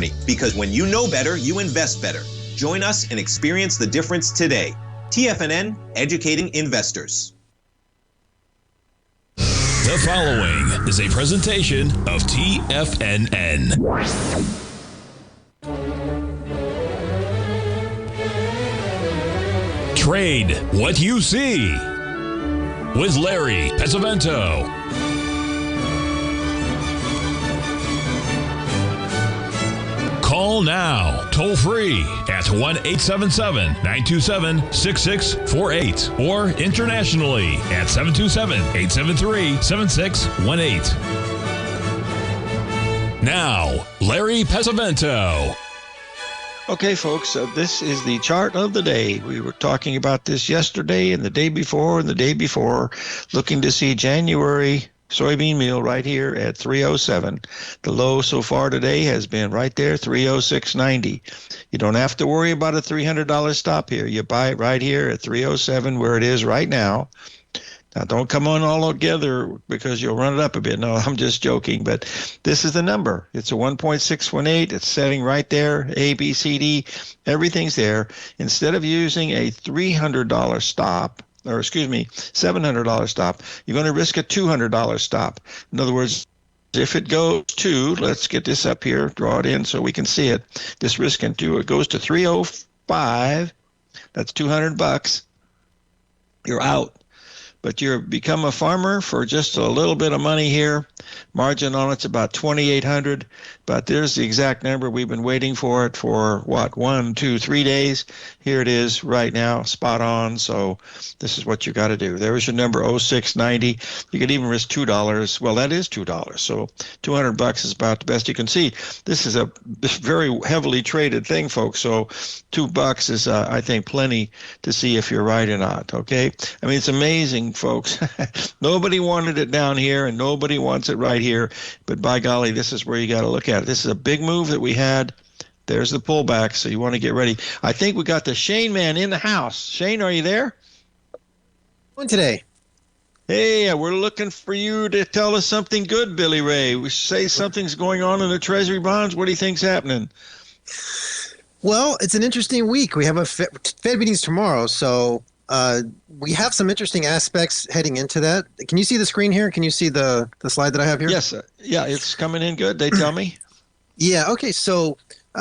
journey, because when you know better, you invest better. Join us and experience the difference today. TFNN, educating investors. The following is a presentation of TFNN. Trade what you see with Larry Pesavento. Call now, toll free at 1-877-927-6648 or internationally at 727-873-7618. Now, Larry Pesavento. Okay, folks, this is the chart of the day. We were talking about this yesterday and the day before, looking to see January soybean meal right here at 307. The low so far today has been right there, 306.90. You don't have to worry about a $300 stop here. You buy it right here at 307 where it is right now. Now, don't come on all together because you'll run it up a bit. No, I'm just joking, but this is the number. It's a 1.618. It's setting right there, A, B, C, D. Everything's there. Instead of using a $300 stop, or excuse me, $700 stop, you're going to risk a $200 stop. In other words, if it goes to, let's get this up here, draw it in so we can see it. This risk can do, it goes to 305. That's $200. You're out. But you become a farmer for just a little bit of money here. Margin on it's about 2,800, but there's the exact number. We've been waiting for it for, 1, 2, 3 days. Here it is right now, spot on. So this is what you got to do. There's your number, 0690. You could even risk $2. Well, that is $2. So $200 is about the best you can see. This is a very heavily traded thing, folks. So $2 is, I think, plenty to see if you're right or not. Okay. I mean, it's amazing, folks. Nobody wanted it down here and nobody wants it right here, but by golly, this is where you got to look at it. This is a big move that we had. There's the pullback, so you want to get ready. I think we got the Shane man in the house. Shane, are you there? Today. Hey, we're looking for you to tell us something good, Billy Ray. We say something's going on in the Treasury bonds. What do you think's happening? Well, it's an interesting week. We have a Fed meetings tomorrow, so we have some interesting aspects heading into that. Can you see the screen here? Can you see the slide that I have here? Yes. Yeah, it's coming in good. They tell me. Yeah. Okay. So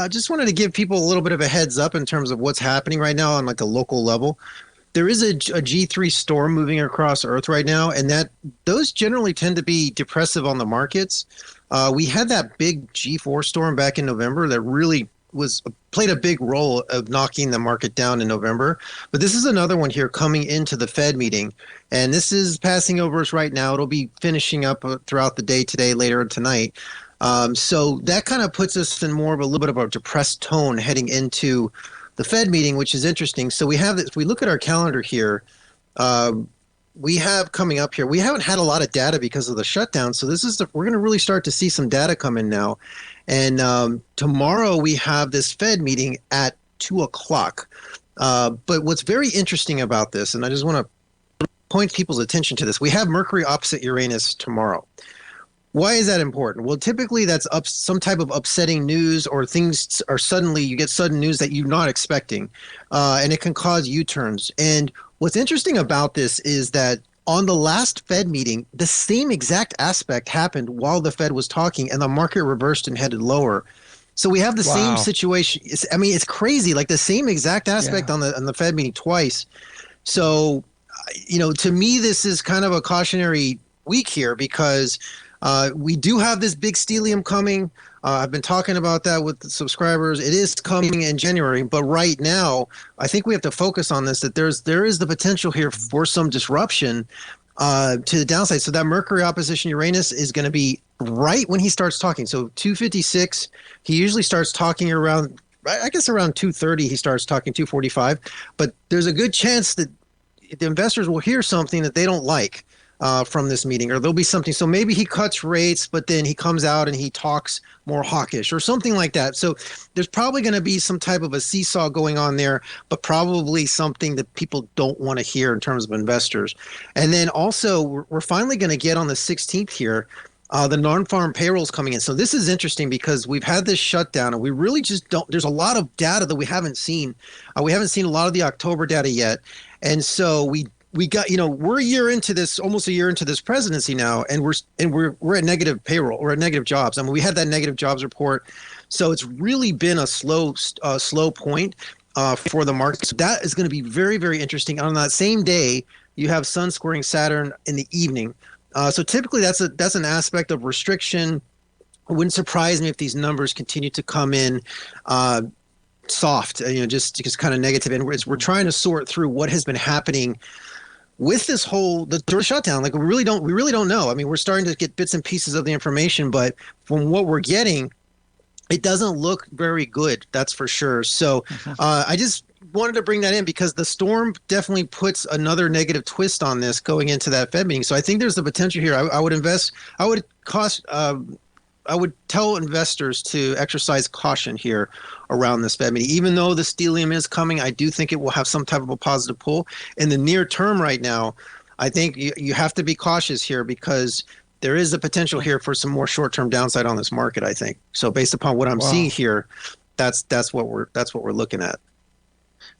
just wanted to give people a little bit of a heads up in terms of what's happening right now on like a local level. There is a G3 storm moving across Earth right now, and those generally tend to be depressive on the markets. We had that big G4 storm back in November that really played a big role of knocking the market down in November. But this is another one here coming into the Fed meeting, and this is passing over us right now. It'll be finishing up throughout the day today, later tonight. So that kind of puts us in more of a little bit of a depressed tone heading into the Fed meeting, which is interesting. So we have this, if we look at our calendar here, we have coming up here, we haven't had a lot of data because of the shutdown. So we're going to really start to see some data come in now. And tomorrow we have this Fed meeting at 2:00. But what's very interesting about this, and I just want to point people's attention to this, we have Mercury opposite Uranus tomorrow. Why is that important? Well, typically that's some type of upsetting news, or things are you get sudden news that you're not expecting, and it can cause U-turns. And what's interesting about this is that on the last Fed meeting, the same exact aspect happened while the Fed was talking, and the market reversed and headed lower. So we have the same situation. It's crazy, like the same exact aspect on the Fed meeting twice. So, to me, this is kind of a cautionary week here because we do have this big stellium coming. I've been talking about that with the subscribers. It is coming in January, but right now, I think we have to focus on this, that there is the potential here for some disruption to the downside. So that Mercury opposition Uranus is going to be right when he starts talking. So 256, he usually starts talking around 2:30, he starts talking 2:45, but there's a good chance that the investors will hear something that they don't like from this meeting, or there'll be something. So maybe he cuts rates, but then he comes out and he talks more hawkish or something like that. So there's probably going to be some type of a seesaw going on there, but probably something that people don't want to hear in terms of investors. And then also we're finally going to get on the 16th here The non-farm payrolls coming in. So this is interesting because we've had this shutdown and we really just don't, there's a lot of data that we haven't seen. We haven't seen a lot of the October data yet. And so we got, we're a year into this, almost a year into this presidency now, and we're at negative payroll, we're at negative jobs. I mean, we had that negative jobs report. So it's really been a slow point for the market. So that is going to be very, very interesting. On that same day, you have Sun squaring Saturn in the evening. So typically that's an aspect of restriction. It wouldn't surprise me if these numbers continue to come in soft, just kind of negative. And we're trying to sort through what has been happening with this the shutdown. Like we really don't know. I mean, we're starting to get bits and pieces of the information, but from what we're getting, it doesn't look very good. That's for sure. So I just wanted to bring that in because the storm definitely puts another negative twist on this going into that Fed meeting. So I think there's the potential here. I would tell investors to exercise caution here around this Fed meeting. Even though the stellium is coming, I do think it will have some type of a positive pull. In the near term right now, I think you have to be cautious here because there is a potential here for some more short-term downside on this market, I think. So based upon what I'm seeing here, that's what we're looking at.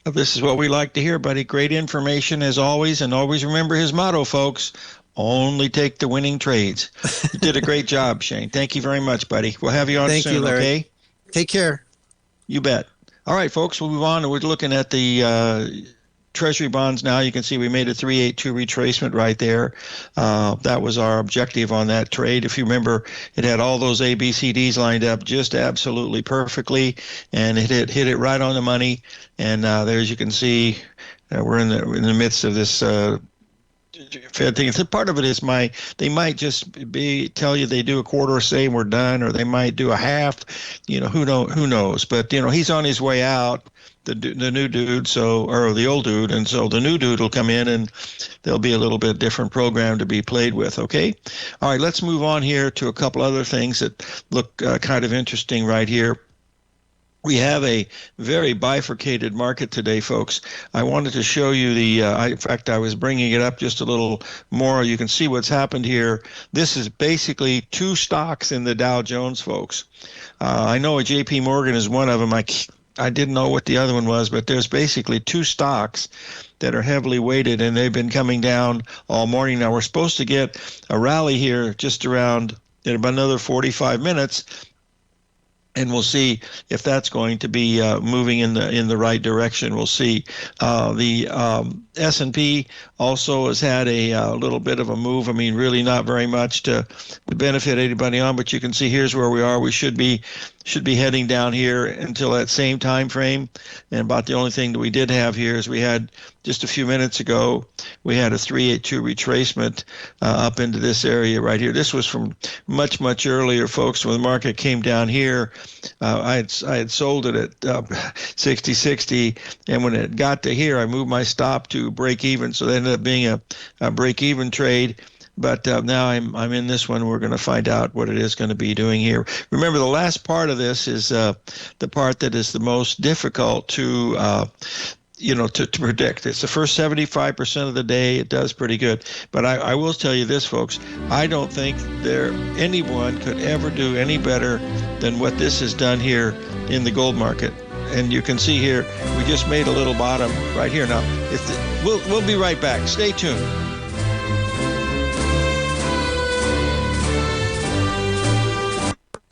Well, this is what we like to hear, buddy. Great information as always, and always remember his motto, folks. Only take the winning trades. You did a great job, Shane. Thank you very much, buddy. We'll have you on soon, you, Larry. Okay? Take care. You bet. All right, folks, we'll move on. We're looking at the Treasury bonds now. You can see we made a 382 retracement right there. That was our objective on that trade. If you remember, it had all those ABCDs lined up just absolutely perfectly, and it hit it right on the money. And there, as you can see, we're in the midst of this Fed thing. Part of it is they might just tell you they do a quarter, say we're done, or they might do a half. Who knows? But he's on his way out. The new dude, or the old dude, and so the new dude will come in, and there'll be a little bit different program to be played with. Okay, all right. Let's move on here to a couple other things that look kind of interesting right here. We have a very bifurcated market today, folks. I wanted to show you in fact, I was bringing it up just a little more. You can see what's happened here. This is basically two stocks in the Dow Jones, folks. I know JP Morgan is one of them. I didn't know what the other one was, but there's basically two stocks that are heavily weighted, and they've been coming down all morning. Now, we're supposed to get a rally here just around in about another 45 minutes, and we'll see if that's going to be moving in the right direction. We'll see. The S&P also has had a little bit of a move. I mean, really not very much to benefit anybody on, but you can see here's where we are. We should be heading down here until that same time frame. And about the only thing that we did have here is we had just a few minutes ago, we had a 382 retracement up into this area right here. This was from much, much earlier, folks. When the market came down here, I had sold it at 60.60, and when it got to here, I moved my stop to break even. So that ended up being a break even trade. But now I'm in this one. We're going to find out what it is going to be doing here. Remember, the last part of this is the part that is the most difficult to predict. It's the first 75% of the day. It does pretty good. But I will tell you this, folks. I don't think anyone could ever do any better than what this has done here in the gold market. And you can see here, we just made a little bottom right here. Now, we'll be right back. Stay tuned.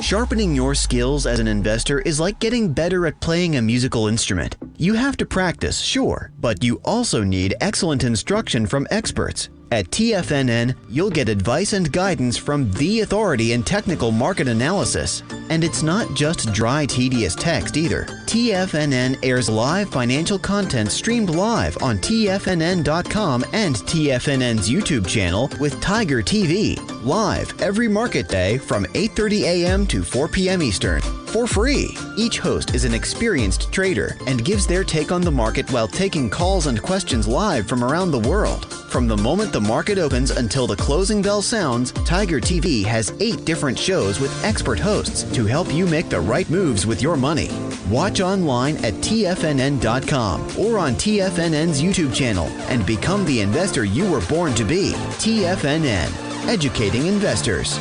Sharpening your skills as an investor is like getting better at playing a musical instrument. You have to practice, sure, but you also need excellent instruction from experts. At TFNN, you'll get advice and guidance from the authority in technical market analysis. And it's not just dry, tedious text either. TFNN airs live financial content streamed live on TFNN.com and TFNN's YouTube channel with Tiger TV, live every market day from 8:30 a.m. to 4 p.m. Eastern, for free. Each host is an experienced trader and gives their take on the market while taking calls and questions live from around the world. From the moment the market opens until the closing bell sounds, Tiger TV has 8 different shows with expert hosts to help you make the right moves with your money. Watch online at TFNN.com or on TFNN's YouTube channel and become the investor you were born to be. TFNN, educating investors.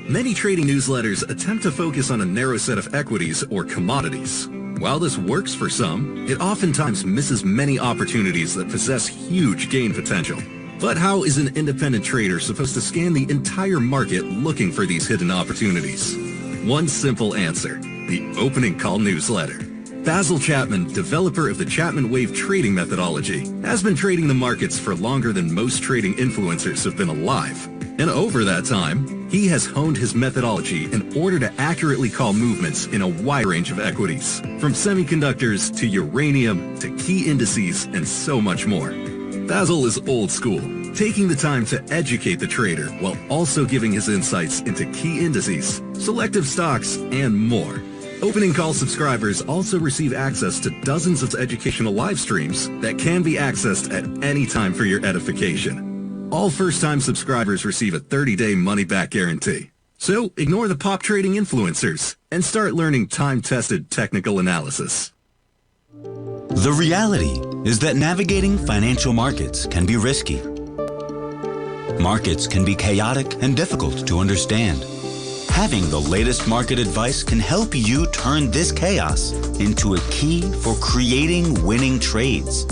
Many trading newsletters attempt to focus on a narrow set of equities or commodities. While this works for some, it oftentimes misses many opportunities that possess huge gain potential. But how is an independent trader supposed to scan the entire market looking for these hidden opportunities? One simple answer: the opening call newsletter. Basil Chapman, developer of the Chapman Wave trading methodology, has been trading the markets for longer than most trading influencers have been alive. And over that time, he has honed his methodology in order to accurately call movements in a wide range of equities, from semiconductors to uranium to key indices and so much more. Basil is old school, taking the time to educate the trader while also giving his insights into key indices, selective stocks, and more. Opening call subscribers also receive access to dozens of educational live streams that can be accessed at any time for your edification. All first-time subscribers receive a 30-day money-back guarantee. So ignore the pop trading influencers and start learning time-tested technical analysis. The reality is that navigating financial markets can be risky. Markets can be chaotic and difficult to understand. Having the latest market advice can help you turn this chaos into a key for creating winning trades.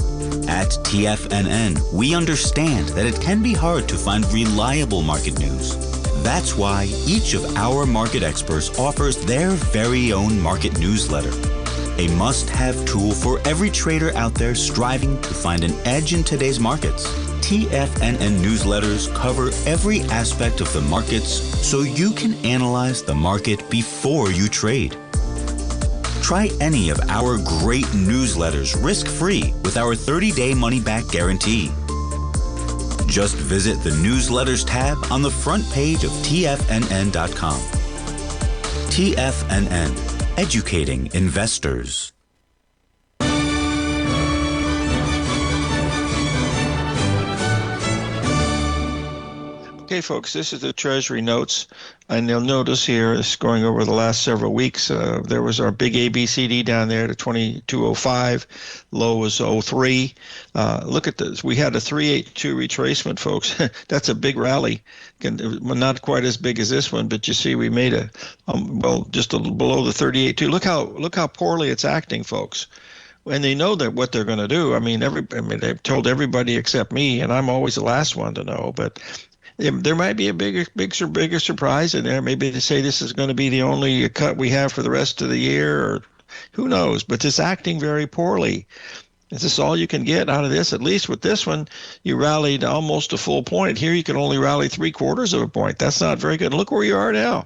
At TFNN, we understand that it can be hard to find reliable market news. That's why each of our market experts offers their very own market newsletter, a must-have tool for every trader out there striving to find an edge in today's markets. TFNN newsletters cover every aspect of the markets so you can analyze the market before you trade. Try any of our great newsletters risk-free with our 30-day money-back guarantee. Just visit the Newsletters tab on the front page of TFNN.com. TFNN, educating investors. Okay, folks, this is the Treasury notes, and you'll notice here, this is going over the last several weeks, there was our big ABCD down there to 2205, low was 03. Look at this. We had a 382 retracement, folks. That's a big rally. Not quite as big as this one, but you see we made a, just a little below the 38.2. Look how poorly it's acting, folks. And they know that what they're going to do. I mean, they've told everybody except me, and I'm always the last one to know, but there might be a bigger surprise in there. Maybe they say this is going to be the only cut we have for the rest of the year, or who knows, but it's acting very poorly. Is this all you can get out of this? At least with this one, you rallied almost a full point. Here you can only rally 3/4 of a point. That's not very good. Look where you are now.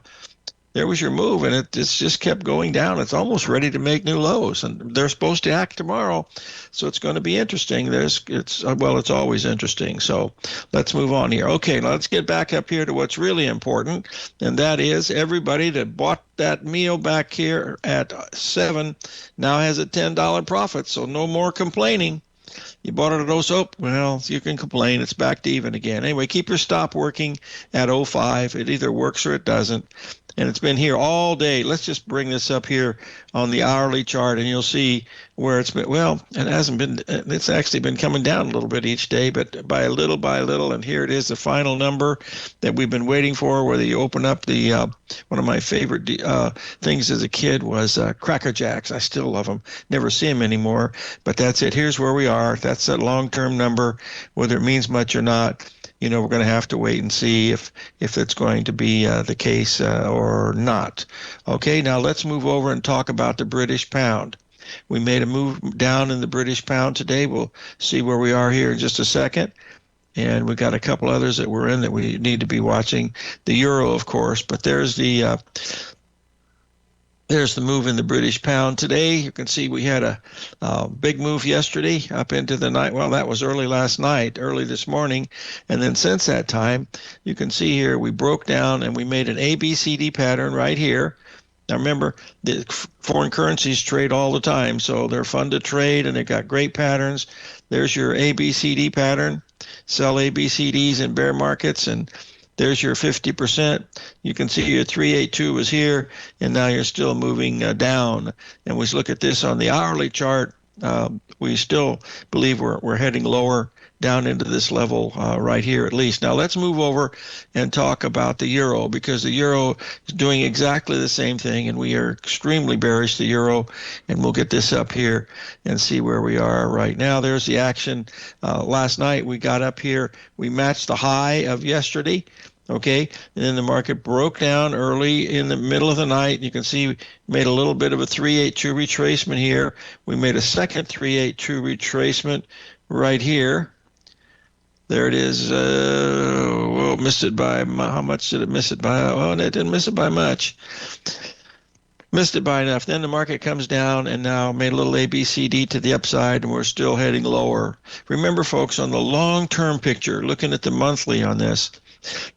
There was your move, and it's just kept going down. It's almost ready to make new lows, and they're supposed to act tomorrow, so it's going to be interesting. It's always interesting. So let's move on here. Okay, let's get back up here to what's really important, and that is everybody that bought that meal back here at 7 now has a $10 profit, so no more complaining. You bought it at 0, well, you can complain. It's back to even again. Anyway, keep your stop working at 05. It either works or it doesn't. And it's been here all day. Let's just bring this up here on the hourly chart, and you'll see where it's been. Well, it hasn't been. It's actually been coming down a little bit each day, but by a little. And here it is, the final number that we've been waiting for. Whether you open up the one of my favorite things as a kid was Cracker Jacks. I still love them. Never see them anymore. But that's it. Here's where we are. That's that long-term number. Whether it means much or not, we're going to have to wait and see if it's going to be the case or not. Okay, now let's move over and talk about the British pound. We made a move down in the British pound today. We'll see where we are here in just a second. And we got a couple others that we're in that we need to be watching. The euro, of course, but there's the move in the British pound today. You can see we had a big move yesterday up into the night. Well, that was early last night, early this morning. And then since that time, you can see here we broke down and we made an ABCD pattern right here. Now, remember, the foreign currencies trade all the time, so they're fun to trade, and they've got great patterns. There's your ABCD pattern. Sell ABCDs in bear markets, and there's your 50%. You can see your 382 was here, and now you're still moving down. And we look at this on the hourly chart. We still believe we're heading lower down into this level right here at least. Now let's move over and talk about the euro, because the euro is doing exactly the same thing, and we are extremely bearish the euro, and we'll get this up here and see where we are right now. There's the action. Last night we got up here, we matched the high of yesterday. Okay, and then the market broke down early in the middle of the night. You can see we made a little bit of a 382 retracement here. We made a second 382 retracement right here. There it is. Well, missed it by, how much did it miss it by? Oh, it didn't miss it by much. Missed it by enough. Then the market comes down and now made a little ABCD to the upside, and we're still heading lower. Remember, folks, on the long-term picture, looking at the monthly on this,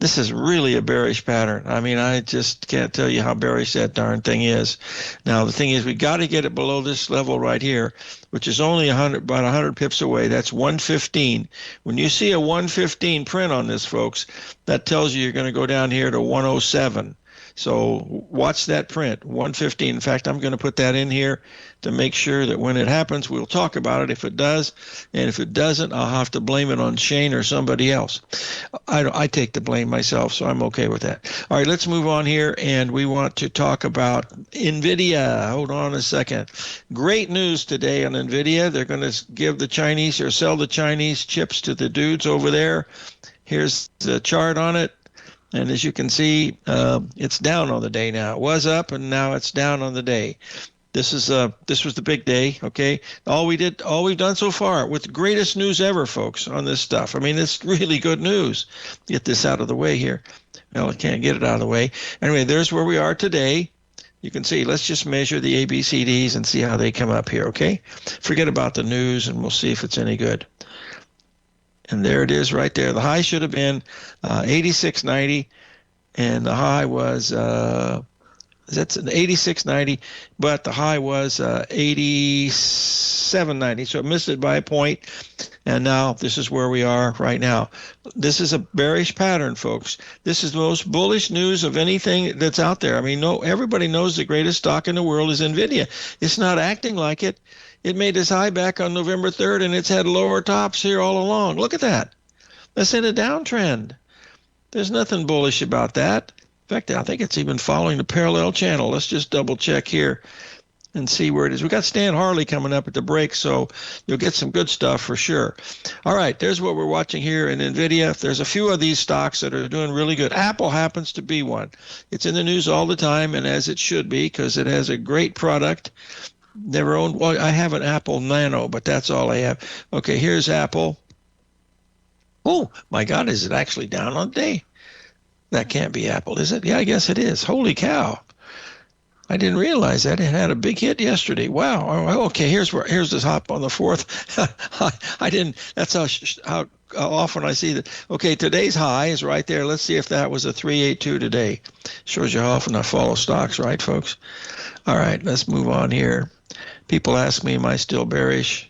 this is really a bearish pattern. I mean, I just can't tell you how bearish that darn thing is. Now, the thing is, we got to get it below this level right here, which is only about 100 pips away. That's 115. When you see a 115 print on this, folks, that tells you you're going to go down here to 107. So watch that print, 115. In fact, I'm going to put that in here to make sure that when it happens, we'll talk about it if it does. And if it doesn't, I'll have to blame it on Shane or somebody else. I take the blame myself, so I'm okay with that. All right, let's move on here, and we want to talk about NVIDIA. Hold on a second. Great news today on NVIDIA. They're going to give the Chinese, or sell the Chinese chips to the dudes over there. Here's the chart on it. And as you can see, it's down on the day now. It was up, and now it's down on the day. This was the big day, okay? All we've done so far with the greatest news ever, folks, on this stuff. I mean, it's really good news. Get this out of the way here. Well, I can't get it out of the way. Anyway, there's where we are today. You can see, let's just measure the ABCDs and see how they come up here, okay? Forget about the news, and we'll see if it's any good. And there it is right there. The high should have been 86.90, and the high was that's an 86.90, but the high was 87.90. So it missed it by a point, and now this is where we are right now. This is a bearish pattern, folks. This is the most bullish news of anything that's out there. I mean, everybody knows the greatest stock in the world is NVIDIA. It's not acting like it. It made its high back on November 3rd, and it's had lower tops here all along. Look at that. That's in a downtrend. There's nothing bullish about that. In fact, I think it's even following the parallel channel. Let's just double check here and see where it is. We got Stan Harley coming up at the break, so you'll get some good stuff for sure. All right, there's what we're watching here in NVIDIA. There's a few of these stocks that are doing really good. Apple happens to be one. It's in the news all the time, and as it should be, because it has a great product. Never owned. Well, I have an Apple Nano, but that's all I have. Okay, here's Apple. Oh, my God, is it actually down on the day? That can't be Apple, is it? Yeah, I guess it is. Holy cow. I didn't realize that. It had a big hit yesterday. Wow. Okay, here's this hop on the 4th. I didn't. That's how often I see that. Okay, today's high is right there. Let's see if that was a 382 today. Shows you how often I follow stocks, right, folks? All right, let's move on here. People ask me, am I still bearish?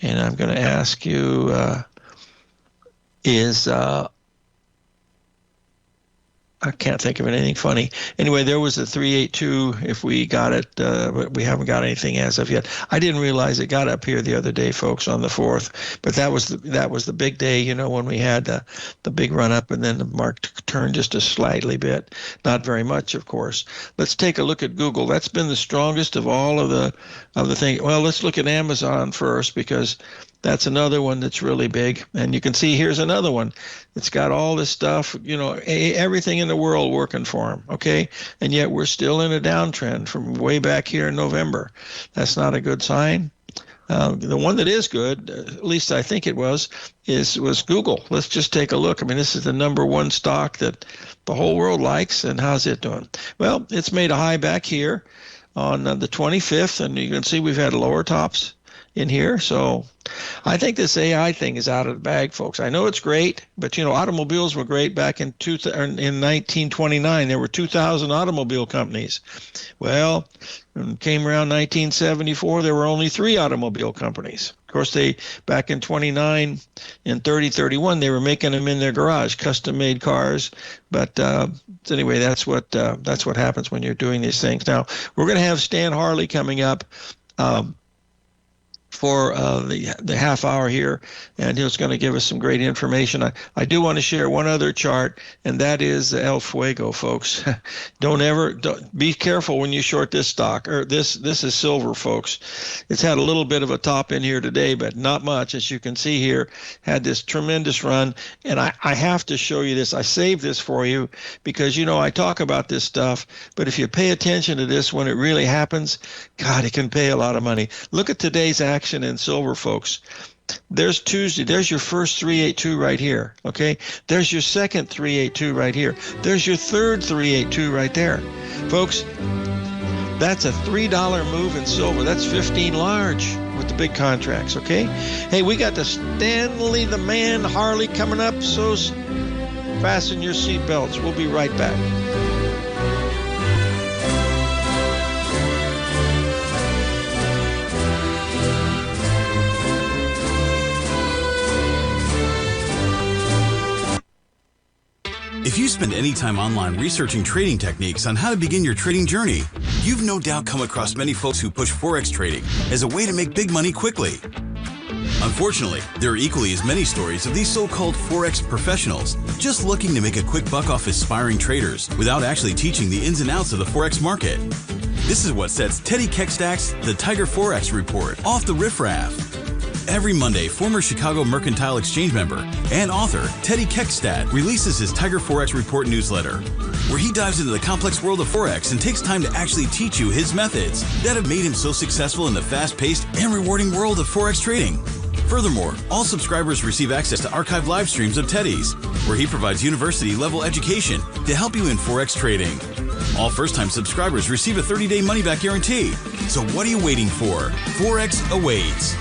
And I'm going to ask you, I can't think of anything funny. Anyway, there was a 382 if we got it, but we haven't got anything as of yet. I didn't realize it got up here the other day, folks, on the 4th. But that was the big day, you know, when we had the big run up, and then the market turned just a slightly bit. Not very much, of course. Let's take a look at Google. That's been the strongest of all of the things. Well, let's look at Amazon first, because that's another one that's really big. And you can see here's another one. It's got all this stuff, you know, everything in the world working for them, okay? And yet we're still in a downtrend from way back here in November. That's not a good sign. The one that is good, at least I think it was Google. Let's just take a look. I mean, this is the number one stock that the whole world likes, and how's it doing? Well, it's made a high back here on the 25th, and you can see we've had lower tops in here. So I think this AI thing is out of the bag, folks. I know it's great, but you know, automobiles were great back in 1929. There were 2,000 automobile companies. Well, when it came around 1974, there were only 3 automobile companies. Of course, back in 29 and 31, they were making them in their garage, custom-made cars. But anyway, that's what happens when you're doing these things. Now, we're going to have Stan Harley coming up. for the half hour here, and he's going to give us some great information. I do want to share one other chart, and that is El Fuego, folks. Don't be careful when you short this stock. Or this is silver, folks. It's had a little bit of a top in here today, but not much, as you can see here. Had this tremendous run, and I have to show you this. I saved this for you because, I talk about this stuff, but if you pay attention to this when it really happens, God, it can pay a lot of money. Look at today's action in silver, folks. There's Tuesday. There's your first 382 right here, okay? There's your second 382 right here. There's your third 382 right there. Folks, that's a $3 move in silver. That's 15 large with the big contracts, okay? Hey, we got the Stanley the Man Harley coming up, so fasten your seatbelts. We'll be right back. If you spend any time online researching trading techniques on how to begin your trading journey, you've no doubt come across many folks who push Forex trading as a way to make big money quickly. Unfortunately, there are equally as many stories of these so-called Forex professionals just looking to make a quick buck off aspiring traders without actually teaching the ins and outs of the Forex market. This is what sets Teddy Keckstack's The Tiger Forex Report off the riffraff. Every Monday, former Chicago Mercantile Exchange member and author Teddy Keckstack releases his Tiger Forex Report newsletter, where he dives into the complex world of Forex and takes time to actually teach you his methods that have made him so successful in the fast-paced and rewarding world of Forex trading. Furthermore, all subscribers receive access to archived live streams of Teddy's, where he provides university-level education to help you in Forex trading. All first-time subscribers receive a 30-day money-back guarantee. So what are you waiting for? Forex awaits.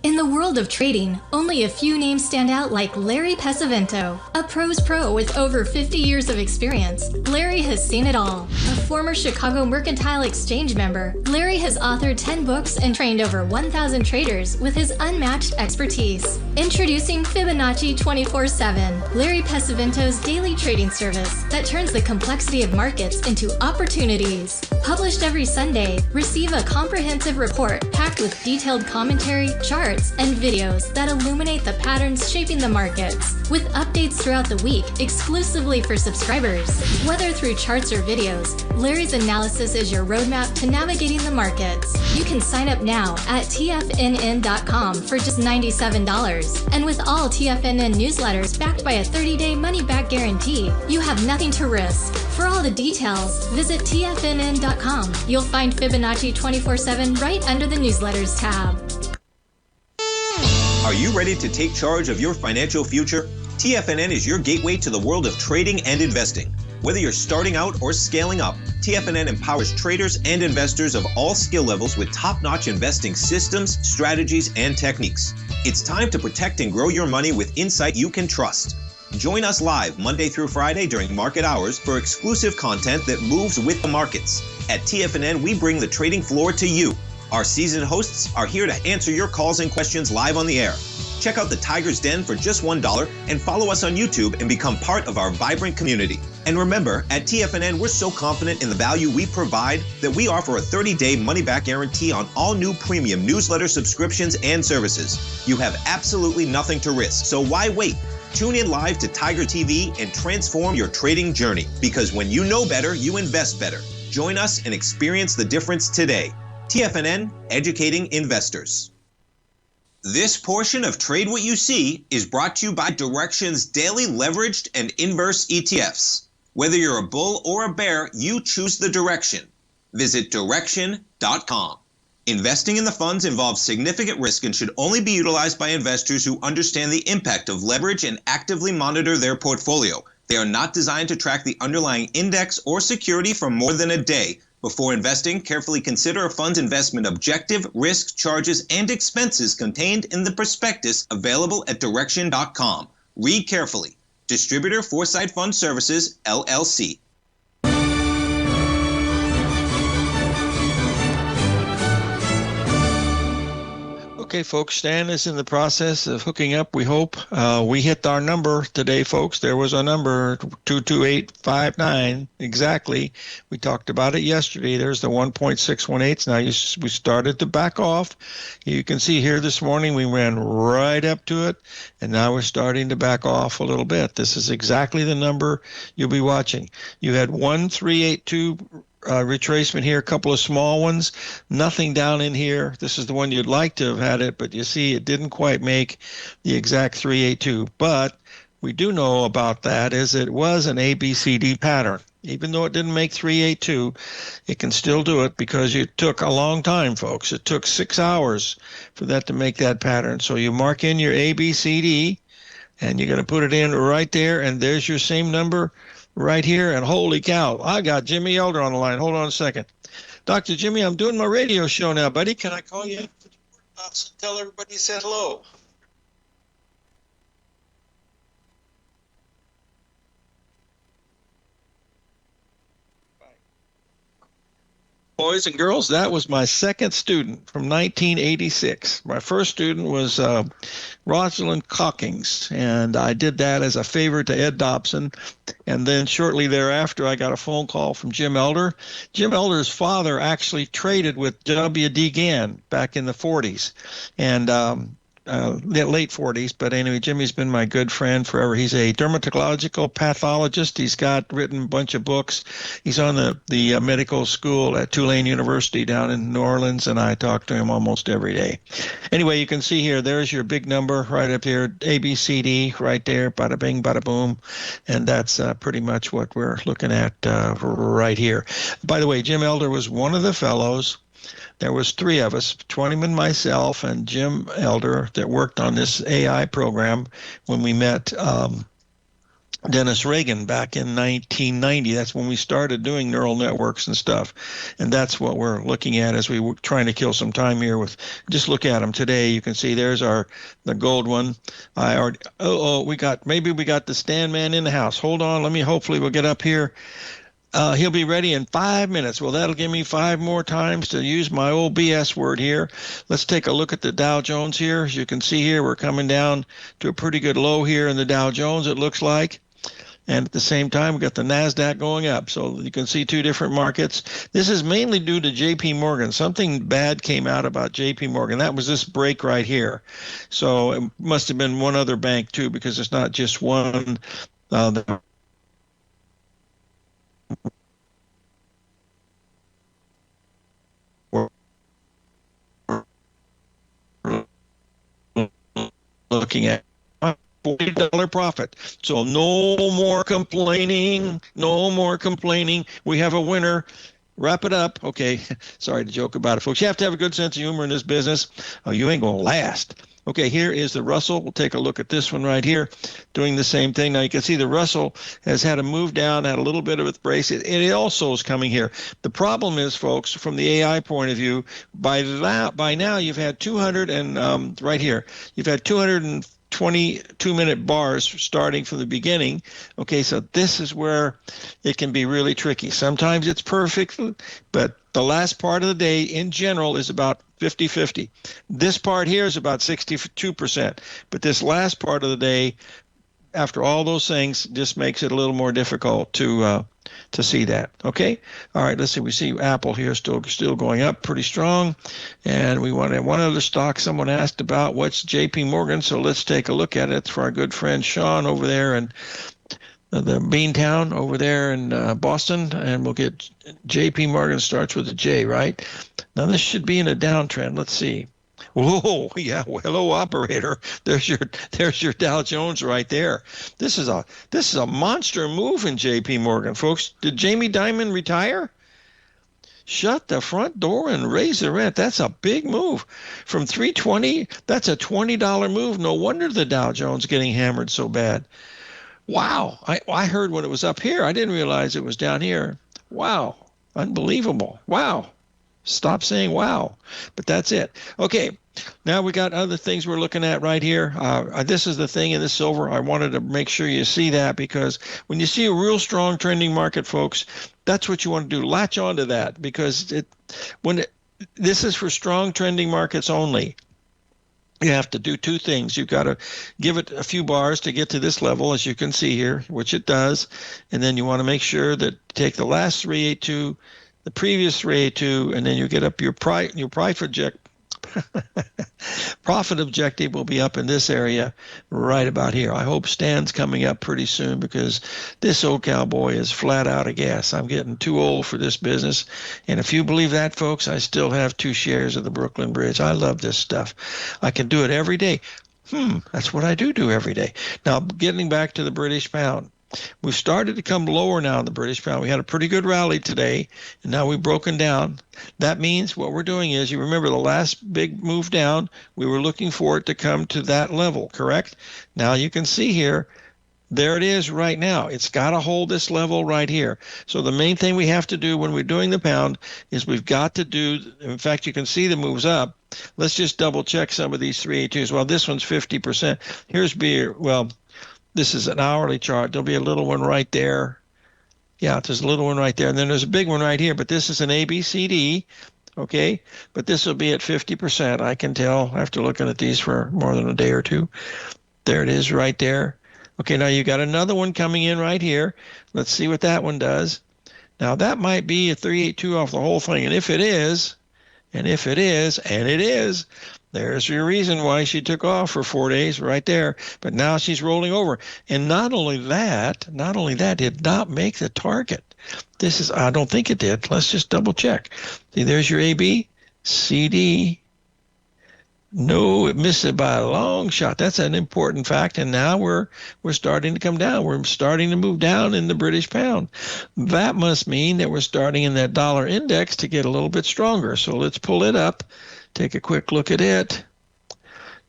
In the world of trading, only a few names stand out like Larry Pesavento. A pro's pro with over 50 years of experience, Larry has seen it all. A former Chicago Mercantile Exchange member, Larry has authored 10 books and trained over 1,000 traders with his unmatched expertise. Introducing Fibonacci 24/7, Larry Pesavento's daily trading service that turns the complexity of markets into opportunities. Published every Sunday, receive a comprehensive report packed with detailed commentary, charts, and videos that illuminate the patterns shaping the markets, with updates throughout the week exclusively for subscribers. Whether through charts or videos, Larry's analysis is your roadmap to navigating the markets. You can sign up now at TFNN.com for just $97. And with all TFNN newsletters backed by a 30-day money-back guarantee, you have nothing to risk. For all the details, visit TFNN.com. You'll find Fibonacci 24/7 right under the newsletters tab. Are you ready to take charge of your financial future? TFNN is your gateway to the world of trading and investing. Whether you're starting out or scaling up, TFNN empowers traders and investors of all skill levels with top-notch investing systems, strategies, and techniques. It's time to protect and grow your money with insight you can trust. Join us live Monday through Friday during market hours for exclusive content that moves with the markets. At TFNN, we bring the trading floor to you. Our seasoned hosts are here to answer your calls and questions live on the air. Check out the Tiger's Den for just $1 and follow us on YouTube and become part of our vibrant community. And remember, at TFNN, we're so confident in the value we provide that we offer a 30-day money-back guarantee on all new premium newsletter subscriptions and services. You have absolutely nothing to risk, so why wait? Tune in live to Tiger TV and transform your trading journey, because when you know better, you invest better. Join us and experience the difference today. TFNN, educating investors. This portion of Trade What You See is brought to you by Direxion's daily leveraged and inverse ETFs. Whether you're a bull or a bear, you choose the direction. Visit Direxion.com. Investing in the funds involves significant risk and should only be utilized by investors who understand the impact of leverage and actively monitor their portfolio. They are not designed to track the underlying index or security for more than a day. Before investing, carefully consider a fund's investment objective, risk, charges, and expenses contained in the prospectus available at Direxion.com. Read carefully. Distributor Foresight Fund Services, LLC. Okay, folks, Stan is in the process of hooking up, we hope. We hit our number today, folks. There was a number, 22859, exactly. We talked about it yesterday. There's the 1.618. Now we started to back off. You can see here this morning we ran right up to it, and now we're starting to back off a little bit. This is exactly the number you'll be watching. You had 1382 retracement here, a couple of small ones, nothing down in here. This is the one you'd like to have had it, but you see it didn't quite make the exact 382. But we do know about that is it was an ABCD pattern. Even though it didn't make 382, it can still do it because it took a long time, folks. It took 6 hours for that to make that pattern. So you mark in your ABCD, and you're going to put it in right there, and there's your same number right here. And holy cow, I got Jimmy Elder on the line. Hold on a second. Dr. Jimmy, I'm doing my radio show now, buddy. Can I call you? Tell everybody you said hello. Boys and girls, that was my second student from 1986. My first student was Rosalind Cockings, and I did that as a favor to Ed Dobson. And then shortly thereafter, I got a phone call from Jim Elder. Jim Elder's father actually traded with W.D. Gann back in the 40s. And late 40s, but anyway, Jimmy's been my good friend forever. He's a dermatological pathologist. He's written a bunch of books. He's on the medical school at Tulane University down in New Orleans, and I talk to him almost every day. Anyway, you can see here, there's your big number right up here, ABCD right there, bada bing, bada boom, and that's pretty much what we're looking at right here. By the way, Jim Elder was one of the fellows. There was three of us, Twentyman, myself, and Jim Elder, that worked on this AI program when we met Dennis Reagan back in 1990. That's when we started doing neural networks and stuff. And that's what we're looking at as we were trying to kill some time here with, just look at them today. You can see there's the gold one. We got the stand man in the house. Hold on. Hopefully we'll get up here. He'll be ready in 5 minutes. Well, that'll give me 5 more times to use my old BS word here. Let's take a look at the Dow Jones here. As you can see here, we're coming down to a pretty good low here in the Dow Jones, it looks like. And at the same time, we've got the NASDAQ going up. So you can see two different markets. This is mainly due to J.P. Morgan. Something bad came out about J.P. Morgan. That was this break right here. So it must have been one other bank, too, because it's not just one. Looking at $40 profit. So no more complaining. No more complaining. We have a winner. Wrap it up. Okay. Sorry to joke about it, folks. You have to have a good sense of humor in this business. Oh, you ain't going to last. Okay, here is the Russell. We'll take a look at this one right here, doing the same thing. Now you can see the Russell has had a move down, had a little bit of a brace. It also is coming here. The problem is, folks, from the AI point of view, by now you've had 200 and right here, you've had 222-minute bars starting from the beginning. Okay, so this is where it can be really tricky. Sometimes it's perfect, but the last part of the day in general is about 50-50. This part here is about 62%, but this last part of the day, after all those things, just makes it a little more difficult to see that. Okay, all right. Let's see. We see Apple here still going up pretty strong, and we want one other stock. Someone asked about what's J.P. Morgan, so let's take a look at it. It's for our good friend Sean over there and the Beantown over there in Boston, and we'll get J.P. Morgan starts with a J, right? Now this should be in a downtrend. Let's see. Whoa, yeah. Well, hello, operator. There's your Dow Jones right there. This is a monster move in J.P. Morgan, folks. Did Jamie Dimon retire? Shut the front door and raise the rent. That's a big move. From 320, that's a $20 move. No wonder the Dow Jones getting hammered so bad. Wow. I heard when it was up here. I didn't realize it was down here. Wow. Unbelievable. Wow. Stop saying wow. But that's it. Okay. Now we got other things we're looking at right here. This is the thing in the silver. I wanted to make sure you see that, because when you see a real strong trending market, folks, that's what you want to do. Latch onto that, because this is for strong trending markets only. you have to do two things. You've got to give it a few bars to get to this level, as you can see here, which it does. And then you want to make sure that you take the last 382, the previous 382, and then you get up your profit objective will be up in this area right about here. I hope Stan's coming up pretty soon because this old cowboy is flat out of gas. I'm getting too old for this business. And if you believe that, folks, I still have 2 shares of the Brooklyn Bridge. I love this stuff. I can do it every day. That's what I do every day. Now, getting back to the British pound. We've started to come lower now in the British pound. We had a pretty good rally today, and now we've broken down. That means what we're doing is, you remember the last big move down, we were looking for it to come to that level, correct? Now you can see here, there it is right now. It's got to hold this level right here. So the main thing we have to do when we're doing the pound is we've got to do, in fact, you can see the moves up. Let's just double check some of these 382s. Well, this one's 50%. Here's beer. Well, this is an hourly chart. There'll be a little one right there. Yeah, there's a little one right there. And then there's a big one right here. But this is an ABCD, okay? But this will be at 50%. I can tell after looking at these for more than a day or two. There it is right there. Okay, now you got another one coming in right here. Let's see what that one does. Now, that might be a 382 off the whole thing. And if it is, there's your reason why she took off for 4 days right there. But now she's rolling over. And not only that did not make the target. I don't think it did. Let's just double check. See, there's your AB, CD. No, it missed it by a long shot. That's an important fact. And now we're starting to come down. We're starting to move down in the British pound. That must mean that we're starting in that dollar index to get a little bit stronger. So let's pull it up. Take a quick look at it,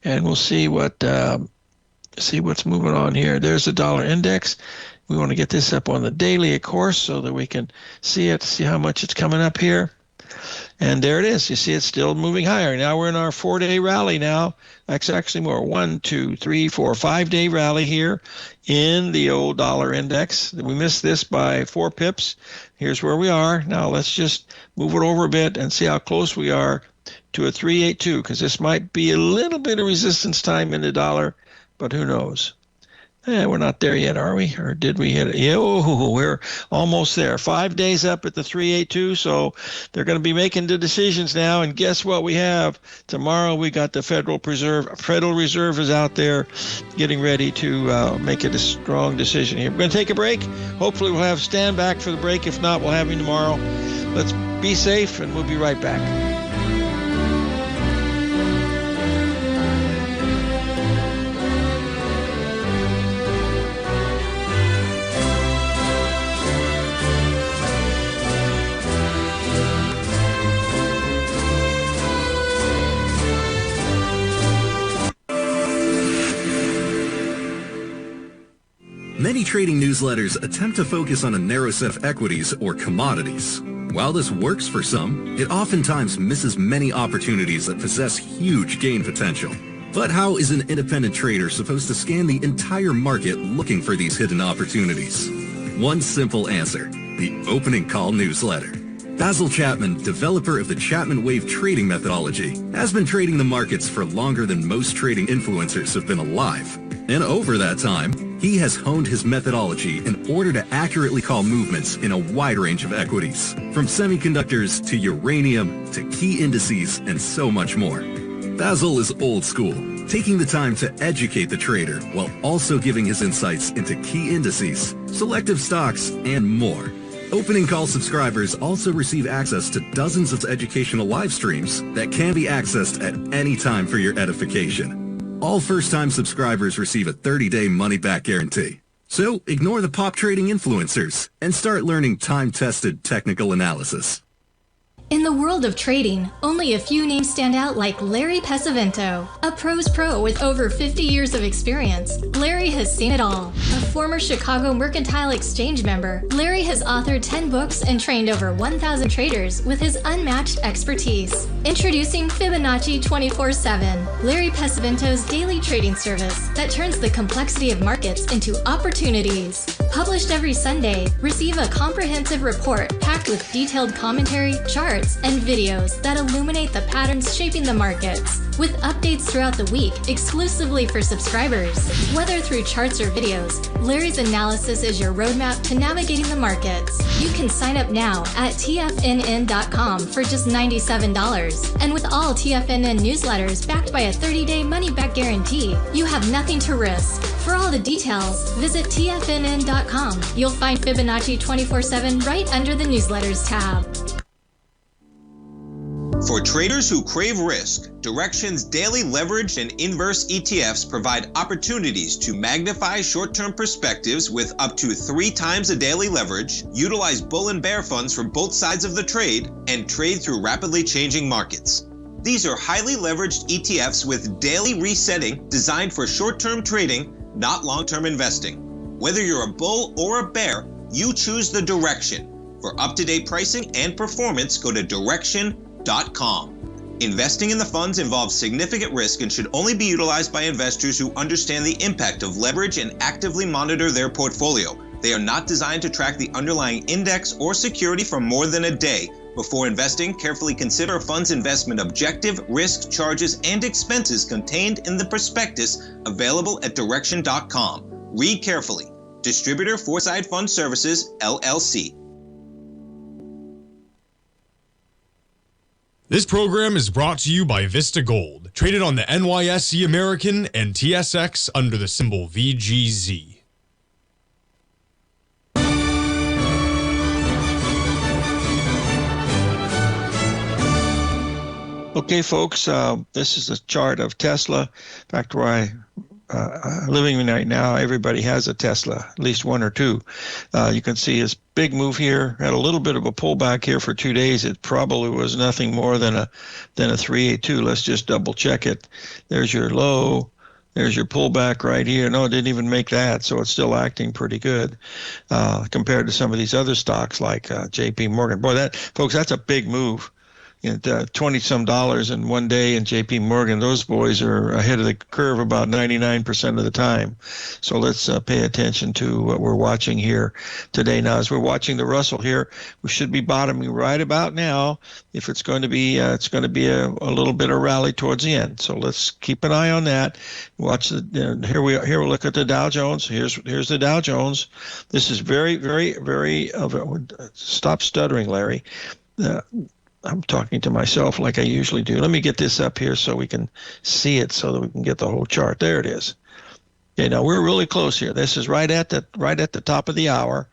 and we'll see what's moving on here. There's the dollar index. We want to get this up on the daily, of course, so that we can see it, see how much it's coming up here. And there it is. You see it's still moving higher. Now we're in our 4-day rally now. That's actually more 1, 2, 3, 4, 5-day rally here in the old dollar index. We missed this by 4 pips. Here's where we are. Now let's just move it over a bit and see how close we are to a 382, because this might be a little bit of resistance time in the dollar, but who knows? We're not there yet, are we? Or did we hit it? Yeah, we're almost there. 5 days up at the 382, so they're going to be making the decisions now. And guess what we have? Tomorrow we got the Federal Reserve is out there getting ready to make a strong decision here. We're going to take a break. Hopefully we'll have Stan back for the break. If not, we'll have him tomorrow. Let's be safe, and we'll be right back. Many trading newsletters attempt to focus on a narrow set of equities or commodities. While this works for some, it oftentimes misses many opportunities that possess huge gain potential. But how is an independent trader supposed to scan the entire market looking for these hidden opportunities? One simple answer: the opening call newsletter. Basil Chapman, developer of the Chapman Wave trading methodology, has been trading the markets for longer than most trading influencers have been alive. And over that time, he has honed his methodology in order to accurately call movements in a wide range of equities, from semiconductors to uranium to key indices and so much more. Basil is old school, taking the time to educate the trader while also giving his insights into key indices, selective stocks, and more. Opening Call subscribers also receive access to dozens of educational live streams that can be accessed at any time for your edification. All first-time subscribers receive a 30-day money-back guarantee. So ignore the pop trading influencers and start learning time-tested technical analysis. In the world of trading, only a few names stand out like Larry Pesavento, a pros pro with over 50 years of experience. Larry has seen it all. A former Chicago Mercantile Exchange member, Larry has authored 10 books and trained over 1,000 traders with his unmatched expertise. Introducing Fibonacci 24/7, Larry Pesavento's daily trading service that turns the complexity of markets into opportunities. Published every Sunday, receive a comprehensive report packed with detailed commentary, charts, charts, and videos that illuminate the patterns shaping the markets, with updates throughout the week exclusively for subscribers. Whether through charts or videos, Larry's analysis is your roadmap to navigating the markets. You can sign up now at TFNN.com for just $97. And with all TFNN newsletters backed by a 30-day money-back guarantee, you have nothing to risk. For all the details, visit TFNN.com. You'll find Fibonacci 24/7 right under the newsletters tab. For traders who crave risk, Direxion's daily leveraged and inverse ETFs provide opportunities to magnify short-term perspectives with up to 3 times a daily leverage, utilize bull and bear funds from both sides of the trade, and trade through rapidly changing markets. These are highly leveraged ETFs with daily resetting designed for short-term trading, not long-term investing. Whether you're a bull or a bear, you choose the Direxion. For up-to-date pricing and performance, go to Direxion.com. Investing in the funds involves significant risk and should only be utilized by investors who understand the impact of leverage and actively monitor their portfolio. They are not designed to track the underlying index or security for more than a day. Before investing, carefully consider a fund's investment objective, risk, charges, and expenses contained in the prospectus available at Direxion.com. Read carefully. Distributor Foreside Fund Services, LLC. This program is brought to you by Vista Gold, traded on the NYSE American and TSX under the symbol VGZ. Okay, folks, this is a chart of Tesla. In fact, where I living right now, everybody has a Tesla, at least one or two. You can see his big move here, had a little bit of a pullback here for 2 days. It probably was nothing more than a 382. Let's just double check it. There's your low. There's your pullback right here. No, it didn't even make that, so it's still acting pretty good compared to some of these other stocks like JP Morgan. Boy, that, folks, that's a big move. $20-some in one day in JP Morgan. Those boys are ahead of the curve about 99% of the time. So let's pay attention to what we're watching here today. Now, as we're watching the Russell here, we should be bottoming right about now. If it's going to be, a little bit of rally towards the end. So let's keep an eye on that. Watch the here we look at the Dow Jones. Here's the Dow Jones. This is very, very, very. Stop stuttering, Larry. I'm talking to myself like I usually do. Let me get this up here so we can see it so that we can get the whole chart. There it is. Okay, now we're really close here. This is right at the top of the hour.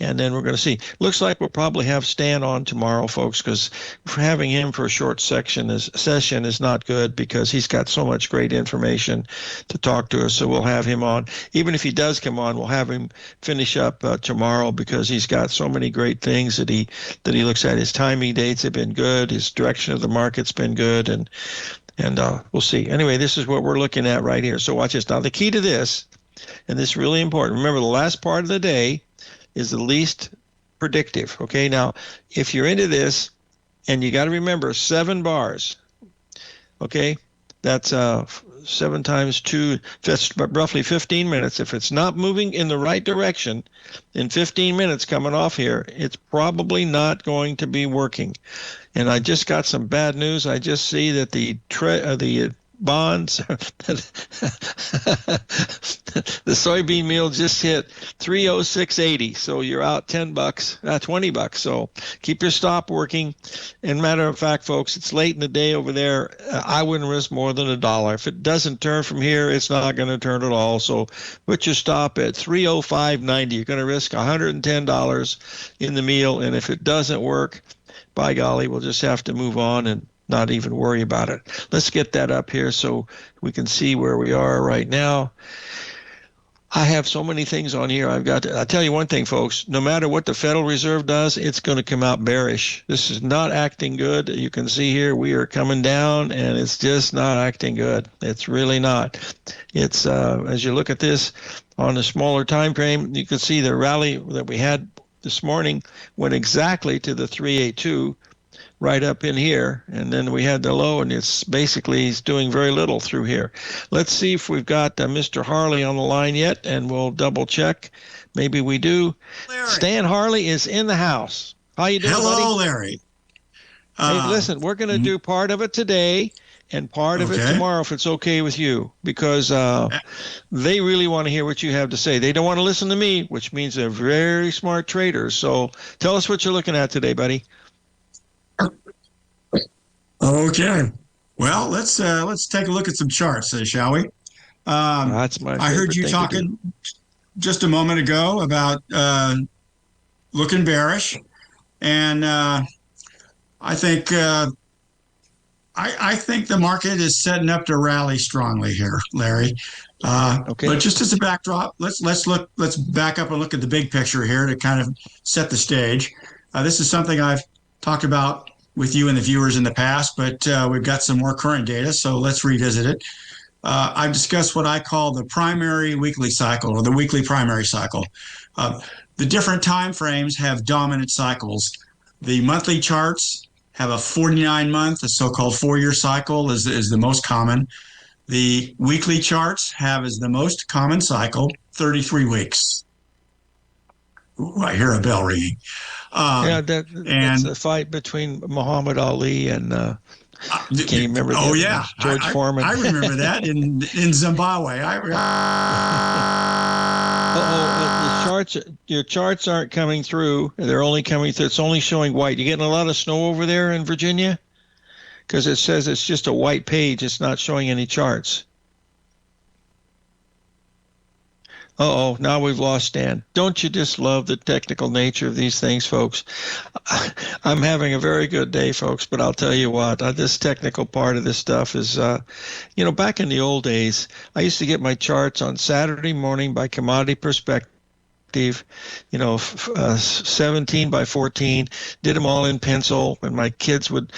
And then we're going to see. Looks like we'll probably have Stan on tomorrow, folks, because having him for a short session is not good because he's got so much great information to talk to us. So we'll have him on. Even if he does come on, we'll have him finish up tomorrow because he's got so many great things that he looks at. His timing dates have been good. His direction of the market's been good, and we'll see. Anyway, this is what we're looking at right here. So watch this. Now, the key to this, and this is really important. Remember, the last part of the day is the least predictive. Okay, now if you're into this, and you got to remember 7 bars. Okay, that's 7 times 2. That's roughly 15 minutes. If it's not moving in the right direction in 15 minutes coming off here, it's probably not going to be working. And I just got some bad news. I just see that the bonds, the soybean meal just hit 306.80. So you're out $20. So keep your stop working. And matter of fact, folks, it's late in the day over there. I wouldn't risk more than $1. If it doesn't turn from here, it's not going to turn at all. So put your stop at 305.90. You're going to risk $110 in the meal. And if it doesn't work, by golly, we'll just have to move on and not even worry about it. Let's get that up here so we can see where we are right now. I have so many things on here. I'll tell you one thing, folks, no matter what the Federal Reserve does, it's going to come out bearish. This is not acting good. You can see here we are coming down, and it's just not acting good. It's really not. It's as you look at this on a smaller time frame, you can see the rally that we had this morning went exactly to the 382. Right up in here, and then we had the low, and it's basically he's doing very little through here. Let's see if we've got Mr. Harley on the line yet, and we'll double check. Maybe we do. Larry. Stan Harley is in the house. How you doing, Hello, buddy? Larry. Hey, listen, we're going to do part of it today and part of it tomorrow, if it's okay with you, because they really want to hear what you have to say. They don't want to listen to me, which means they're very smart traders. So tell us what you're looking at today, buddy. Okay. Well, let's take a look at some charts, shall we? That's my favorite I heard you thing talking just a moment ago about looking bearish, and I think I think the market is setting up to rally strongly here, Larry. Okay. But just as a backdrop, let's back up and look at the big picture here to kind of set the stage. This is something I've talked about with you and the viewers in the past, but we've got some more current data, so let's revisit it. I've discussed what I call the primary weekly cycle, or the weekly primary cycle. The different time frames have dominant cycles. The monthly charts have a 49-month, a so-called 4-year cycle is the most common. The weekly charts have as the most common cycle 33 weeks. Ooh, I hear a bell ringing. That's a fight between Muhammad Ali and can you remember that? Oh, yeah. George Foreman. I remember that in Zimbabwe. Your charts aren't coming through. They're only coming through. It's only showing white. You getting a lot of snow over there in Virginia? Because it says it's just a white page. It's not showing any charts. Uh-oh, now we've lost Dan. Don't you just love the technical nature of these things, folks? I'm having a very good day, folks, but I'll tell you what, this technical part of this stuff is, back in the old days, I used to get my charts on Saturday morning by Commodity Perspective. 17 by 14, did them all in pencil, and my kids would,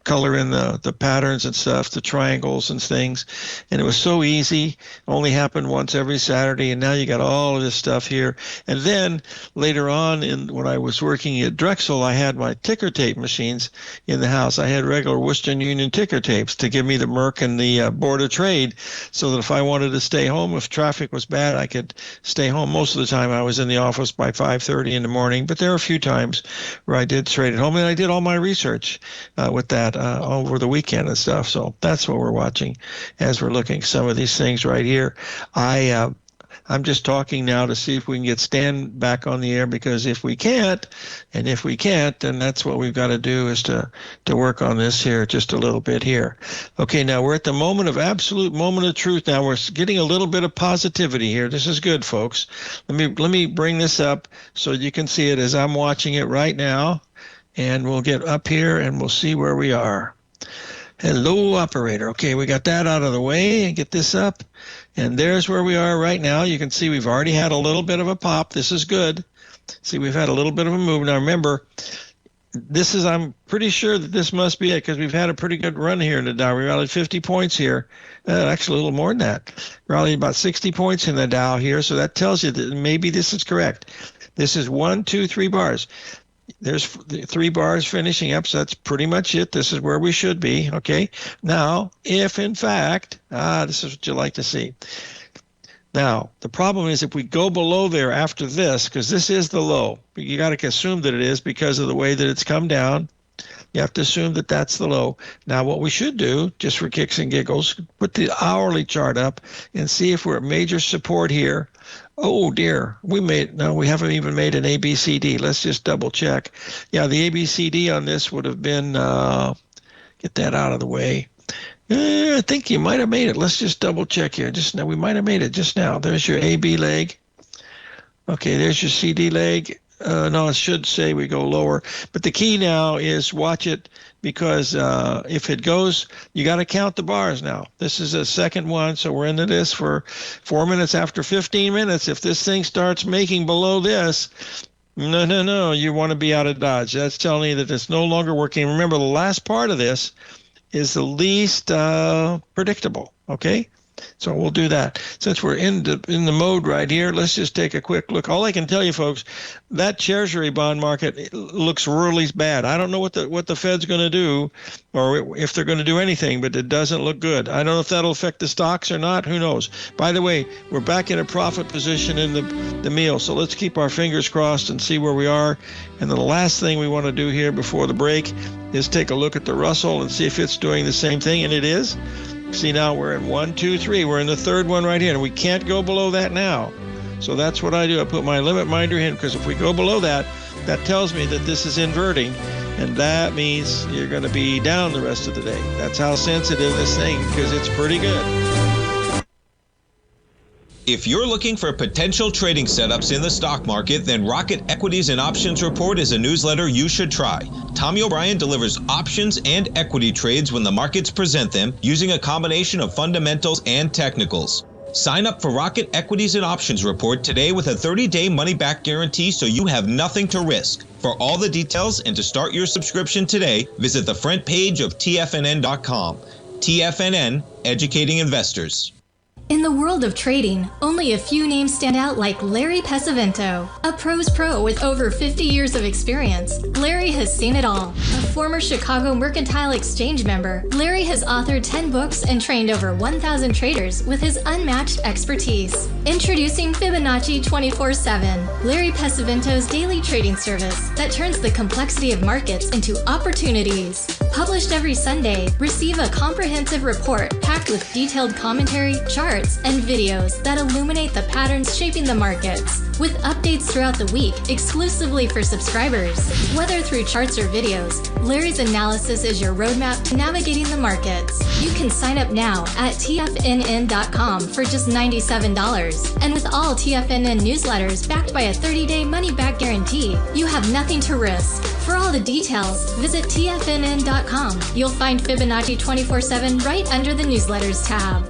color in the patterns and stuff, the triangles and things, and it was so easy. Only happened once every Saturday, and now you got all of this stuff here. And then later on, when I was working at Drexel, I had my ticker tape machines in the house. I had regular Western Union ticker tapes to give me the Merck and the Board of Trade, so that if I wanted to stay home, if traffic was bad, I could stay home. Most of the time I was in the office by 5:30 in the morning, but there are a few times where I did trade at home, and I did all my research with that over the weekend and stuff. So that's what we're watching as we're looking at some of these things right here. I'm just talking now to see if we can get Stan back on the air, because if we can't, then that's what we've got to do, is to work on this here just a little bit here. Okay, now we're at the absolute moment of truth. Now we're getting a little bit of positivity here. This is good, folks. Let me bring this up so you can see it as I'm watching it right now, and we'll get up here and we'll see where we are. Hello, operator. Okay, we got that out of the way, and get this up. And there's where we are right now. You can see we've already had a little bit of a pop. This is good. See, we've had a little bit of a move. Now, remember, I'm pretty sure that this must be it, because we've had a pretty good run here in the Dow. We rallied 50 points here. Actually, a little more than that. Rallied about 60 points in the Dow here. So that tells you that maybe this is correct. This is 1, 2, 3 bars. There's 3 bars finishing up, so that's pretty much it. This is where we should be, okay? Now, if in fact, this is what you like to see. Now, the problem is if we go below there after this, because this is the low, you got to assume that it is because of the way that it's come down. You have to assume that that's the low. Now, what we should do, just for kicks and giggles, put the hourly chart up and see if we're at major support here. Oh, dear. We haven't even made an ABCD. Let's just double check. Yeah, the ABCD on this would have been, get that out of the way. I think you might have made it. Let's just double check here. Just now, we might have made it just now. There's your AB leg. Okay, there's your CD leg. No, it should say we go lower. But the key now is watch it, because if it goes, you got to count the bars now. This is a second one, so we're into this for 4 minutes. After 15 minutes, if this thing starts making below this, no, you want to be out of Dodge. That's telling you that it's no longer working. Remember, the last part of this is the least predictable, okay? So we'll do that. Since we're in the mode right here, let's just take a quick look. All I can tell you, folks, that Treasury bond market looks really bad. I don't know what the Fed's going to do, or if they're going to do anything, but it doesn't look good. I don't know if that'll affect the stocks or not. Who knows? By the way, we're back in a profit position in the meal, so let's keep our fingers crossed and see where we are. And the last thing we want to do here before the break is take a look at the Russell and see if it's doing the same thing, and it is. See, now we're in 1, 2, 3. We're in the third one right here, and we can't go below that now. So that's what I do. I put my limit minder in, because if we go below that, that tells me that this is inverting, and that means you're going to be down the rest of the day. That's how sensitive this thing, because it's pretty good. If you're looking for potential trading setups in the stock market, then Rocket Equities and Options Report is a newsletter you should try. Tommy O'Brien delivers options and equity trades when the markets present them, using a combination of fundamentals and technicals. Sign up for Rocket Equities and Options Report today with a 30-day money-back guarantee, so you have nothing to risk. For all the details and to start your subscription today, visit the front page of TFNN.com. TFNN, educating investors. In the world of trading, only a few names stand out like Larry Pesavento, a pro's pro with over 50 years of experience. Larry has seen it all. A former Chicago Mercantile Exchange member, Larry has authored 10 books and trained over 1,000 traders with his unmatched expertise. Introducing Fibonacci 24/7, Larry Pesavento's daily trading service that turns the complexity of markets into opportunities. Published every Sunday, receive a comprehensive report packed with detailed commentary, charts, and videos that illuminate the patterns shaping the markets, with updates throughout the week exclusively for subscribers. Whether through charts or videos, Larry's analysis is your roadmap to navigating the markets. You can sign up now at TFNN.com for just $97. And with all TFNN newsletters backed by a 30-day money-back guarantee, you have nothing to risk. For all the details, visit TFNN.com. You'll find Fibonacci 24/7 right under the newsletters tab.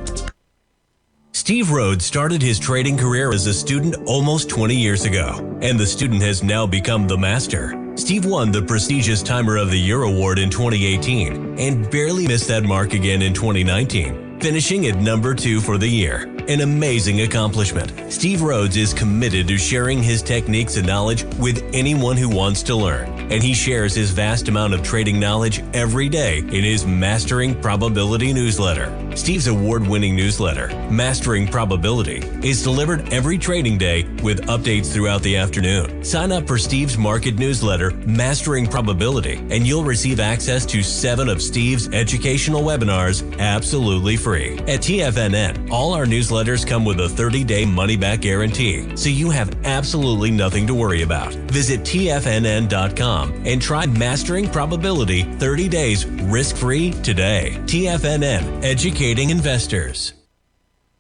Steve Rhodes started his trading career as a student almost 20 years ago, and the student has now become the master. Steve won the prestigious Timer of the Year award in 2018 and barely missed that mark again in 2019, finishing at number 2 for the year. An amazing accomplishment. Steve Rhodes is committed to sharing his techniques and knowledge with anyone who wants to learn, and he shares his vast amount of trading knowledge every day in his Mastering Probability newsletter. Steve's award-winning newsletter, Mastering Probability, is delivered every trading day with updates throughout the afternoon. Sign up for Steve's market newsletter, Mastering Probability, and you'll receive access to 7 of Steve's educational webinars absolutely free. At TFNN, all our newsletters come with a 30-day money-back guarantee, so you have absolutely nothing to worry about. Visit TFNN.com and try Mastering Probability 30 days risk-free today. TFNN, educating investors.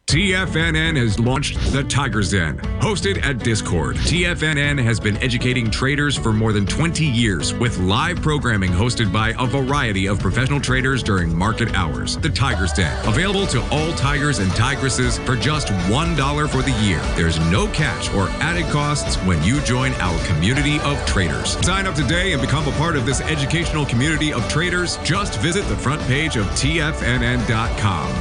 TFNN has launched the Tiger's Den, hosted at Discord. TFNN has been educating traders for more than 20 years with live programming hosted by a variety of professional traders during market hours. The Tiger's Den, available to all tigers and tigresses for just $1 for the year. There's no catch or added costs when you join our community of traders. Sign up today and become a part of this educational community of traders. Just visit the front page of TFNN.com.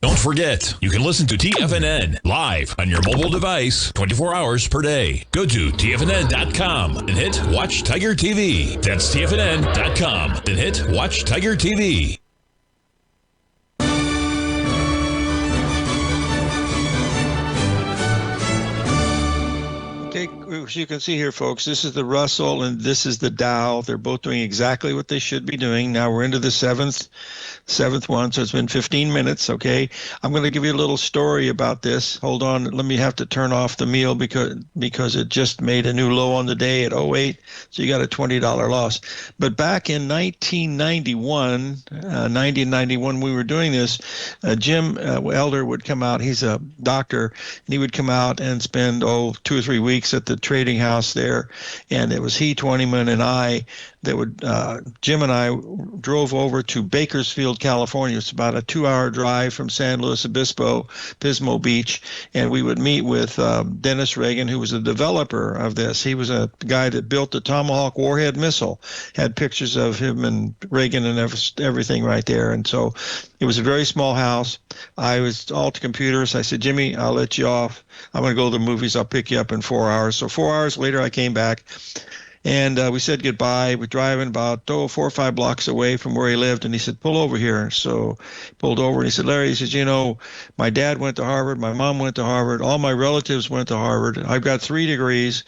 Don't forget, you can listen to TFNN live on your mobile device 24 hours per day. Go to TFNN.com and hit Watch Tiger TV. That's TFNN.com and hit Watch Tiger TV. Okay, as you can see here, folks, this is the Russell and this is the Dow. They're both doing exactly what they should be doing. Now we're into the seventh one, so it's been 15 minutes, okay? I'm going to give you a little story about this. Hold on, let me have to turn off the meal because it just made a new low on the day at 08, so you got a $20 loss. But back in 1991, we were doing this. Jim Elder would come out. He's a doctor, and he would come out and spend 2 or 3 weeks at the trading house there, and it was he, Twentyman, and I that would Jim and I drove over to Bakersfield, California. It's about a 2-hour drive from San Luis Obispo, Pismo Beach, and we would meet with Dennis Reagan, who was the developer of this. He was a guy that built the Tomahawk warhead missile, had pictures of him and Reagan and everything right there. And so it was a very small house. I was all to computers. I said, Jimmy, I'll let you off. I'm going to go to the movies. I'll pick you up in 4 hours. So 4 hours later, I came back. And we said goodbye. We're driving about 4 or 5 blocks away from where he lived. And he said, pull over here. So pulled over. And he said, Larry, he says, you know, my dad went to Harvard. My mom went to Harvard. All my relatives went to Harvard. I've got 3 degrees.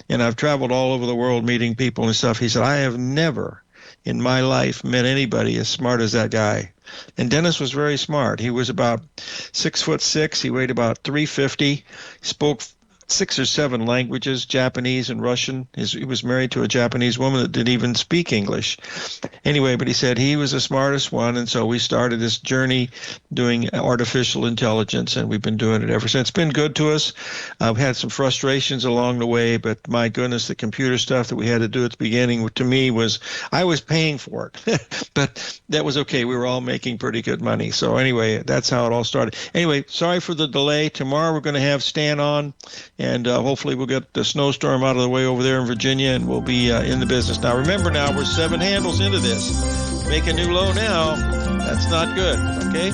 And I've traveled all over the world meeting people and stuff. He said, I have never in my life met anybody as smart as that guy. And Dennis was very smart. He was about 6'6". He weighed about 350. Spoke 6 or 7 languages, Japanese and Russian. He was married to a Japanese woman that didn't even speak English. Anyway, but he said he was the smartest one, and so we started this journey doing artificial intelligence, and we've been doing it ever since. It's been good to us. I've had some frustrations along the way, but my goodness, the computer stuff that we had to do at the beginning, to me, was I was paying for it, but that was okay. We were all making pretty good money. So anyway, that's how it all started. Anyway, sorry for the delay. Tomorrow we're going to have Stan on, and hopefully we'll get the snowstorm out of the way over there in Virginia, and we'll be in the business. Now, remember now, we're 7 handles into this. Make a new low now. That's not good, okay?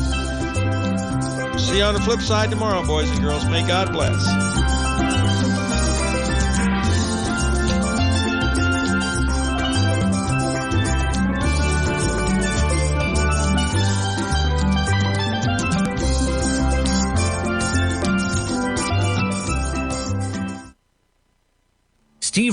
See you on the flip side tomorrow, boys and girls. May God bless.